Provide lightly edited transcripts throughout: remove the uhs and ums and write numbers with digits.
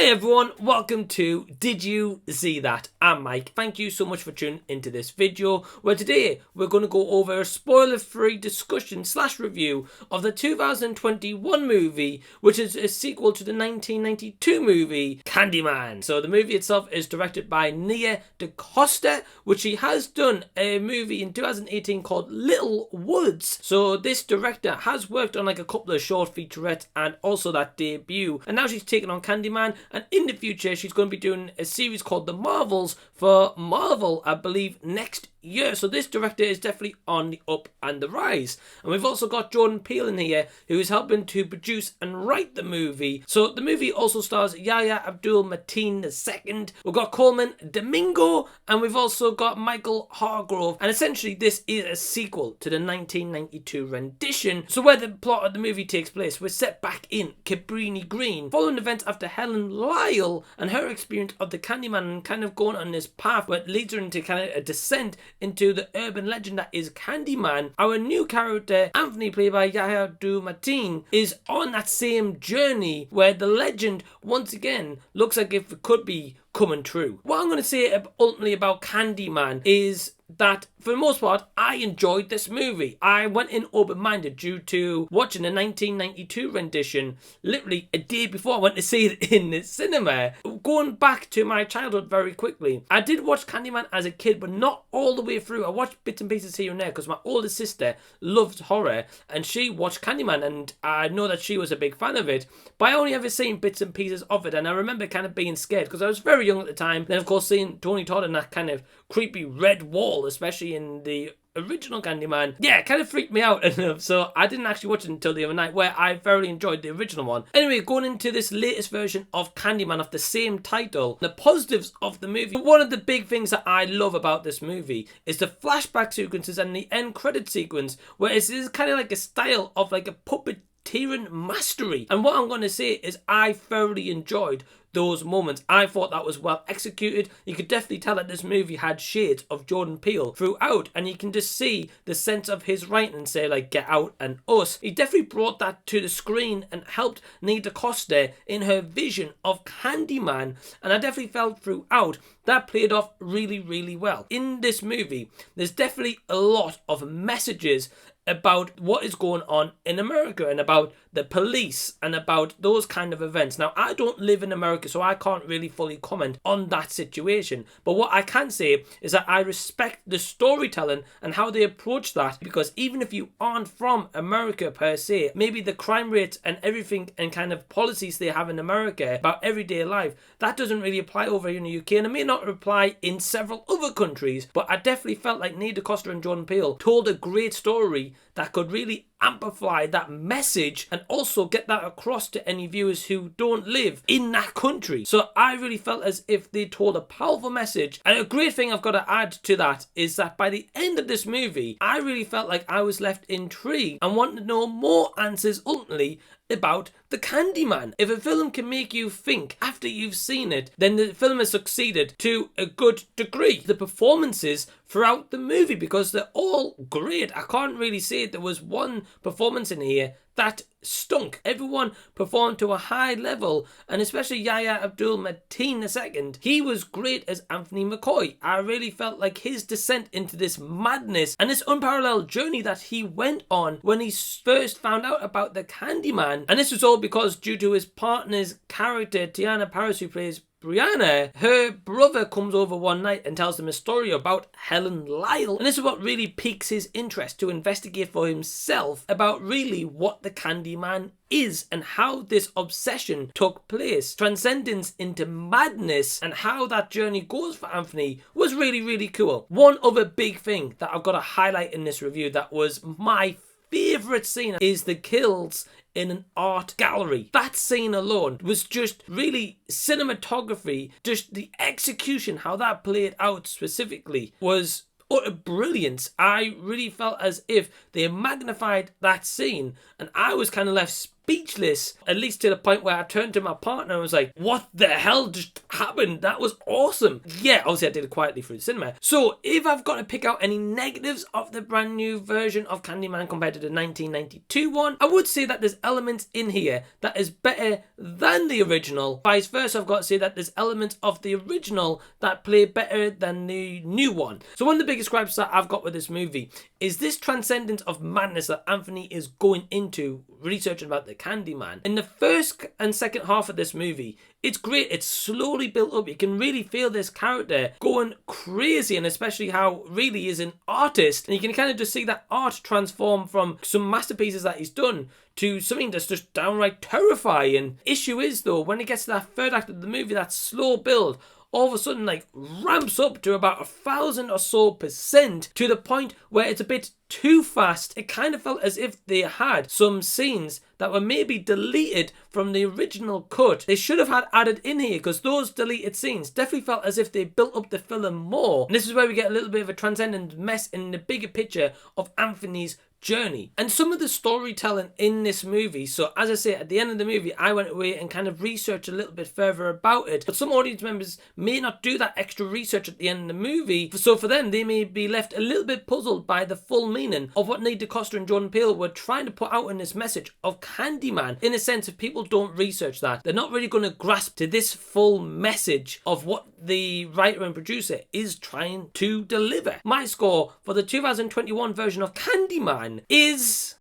Hey everyone, welcome to Did You See That? I'm Mike. Thank you so much for tuning into this video where today we're going to go over a spoiler-free discussion / review of the 2021 movie, which is a sequel to the 1992 movie Candyman. So the movie itself is directed by Nia DaCosta, which she has done a movie in 2018 called Little Woods. So this director has worked on like a couple of short featurettes and also that debut, and now she's taken on Candyman. And in the future, she's going to be doing a series called The Marvels for Marvel, I believe, next year. So this director is definitely on the up and the rise. And we've also got Jordan Peele in here, who is helping to produce and write the movie. So the movie also stars Yahya Abdul-Mateen II. We've got Coleman Domingo, and we've also got Michael Hargrove. And essentially, this is a sequel to the 1992 rendition. So where the plot of the movie takes place, we're set back in Cabrini Green, following events after Helen Lyle and her experience of the Candyman, and kind of going on this path where it leads her into kind of a descent into the urban legend that is Candyman. Our new character, Anthony, played by Yahya Abdul-Mateen, is on that same journey where the legend once again looks like if it could be coming true. What I'm going to say ultimately about Candyman is that for the most part, I enjoyed this movie. I went in open-minded due to watching the 1992 rendition literally a day before I went to see it in the cinema. Going back to my childhood very quickly, I did watch Candyman as a kid, but not all the way through. I watched bits and pieces here and there because my older sister loved horror and she watched Candyman, and I know that she was a big fan of it, but I only ever seen bits and pieces of it, and I remember kind of being scared because I was very young at the time. Then of course seeing Tony Todd and that kind of creepy red wall, especially in the original Candyman, yeah, it kind of freaked me out enough, so I didn't actually watch it until the other night, where I thoroughly enjoyed the original one. Anyway, going into this latest version of Candyman of the same title, the positives of the movie. One of the big things that I love about this movie is the flashback sequences and the end credit sequence, where it's kind of like a style of like a puppeteering mastery. And what I'm going to say is I thoroughly enjoyed those moments. I thought that was well executed. You could definitely tell that this movie had shades of Jordan Peele throughout, and you can just see the sense of his writing, say like Get Out and Us. He definitely brought that to the screen and helped Nia DaCosta in her vision of Candyman, and I definitely felt throughout that played off really, really well. In this movie, there's definitely a lot of messages about what is going on in America and about the police and about those kind of events. Now, I don't live in America, so I can't really fully comment on that situation. But what I can say is that I respect the storytelling and how they approach that, because even if you aren't from America per se, maybe the crime rates and everything and kind of policies they have in America about everyday life, that doesn't really apply over here in the UK, and it may not apply in several other countries, but I definitely felt like Nia DaCosta and Jordan Peele told a great story that could really amplify that message and also get that across to any viewers who don't live in that country. So I really felt as if they told a powerful message. And a great thing I've got to add to that is that by the end of this movie, I really felt like I was left intrigued and wanted to know more answers ultimately about the Candyman. If a film can make you think after you've seen it, then the film has succeeded to a good degree. The performances throughout the movie, because they're all great. I can't really say there was one performance in here that stunk. Everyone performed to a high level, and especially Yahya Abdul-Mateen II. He was great as Anthony McCoy. I really felt like his descent into this madness and this unparalleled journey that he went on when he first found out about the Candyman. And this was all because due to his partner's character, Teyonah, Parris, who plays Brianna, her brother comes over one night and tells them a story about Helen Lyle. And this is what really piques his interest to investigate for himself about really what the Candyman is and how this obsession took place. Transcendence into madness and how that journey goes for Anthony was really, really cool. One other big thing that I've got to highlight in this review that was my favourite scene is the kills in an art gallery. That scene alone was just really cinematography, just the execution, how that played out specifically was utter brilliance. I really felt as if they magnified that scene and I was kind of left speechless, at least to the point where I turned to my partner and was like, what the hell just happened? That was awesome. Yeah, obviously I did it quietly through the cinema. So if I've got to pick out any negatives of the brand new version of Candyman compared to the 1992 one, I would say that there's elements in here that is better than the original. Vice versa, I've got to say that there's elements of the original that play better than the new one. So one of the biggest gripes that I've got with this movie is this transcendence of madness that Anthony is going into researching about the Candyman. In the first and second half of this movie, it's great. It's slowly built up. You can really feel this character going crazy, and especially how really he is an artist. And you can kind of just see that art transform from some masterpieces that he's done to something that's just downright terrifying. Issue is, though, when it gets to that third act of the movie, that slow build all of a sudden like ramps up to about 1,000 or so percent, to the point where it's a bit too fast. It kind of felt as if they had some scenes that were maybe deleted from the original cut. They should have had added in here, because those deleted scenes definitely felt as if they built up the film more. And this is where we get a little bit of a transcendent mess in the bigger picture of Anthony's journey and some of the storytelling in this movie. So as I say, at the end of the movie, I went away and kind of researched a little bit further about it, but some audience members may not do that extra research at the end of the movie, so for them they may be left a little bit puzzled by the full meaning of what Neil DeCosta and Jordan Peele were trying to put out in this message of Candyman. In a sense, if people don't research that, they're not really going to grasp to this full message of what the writer and producer is trying to deliver. My score for the 2021 version of Candyman is...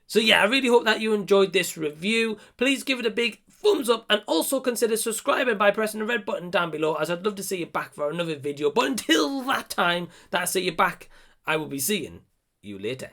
So yeah, I really hope that you enjoyed this review. Please give it a big thumbs up and also consider subscribing by pressing the red button down below, as I'd love to see you back for another video. But until that time that I see you back, I will be seeing you later.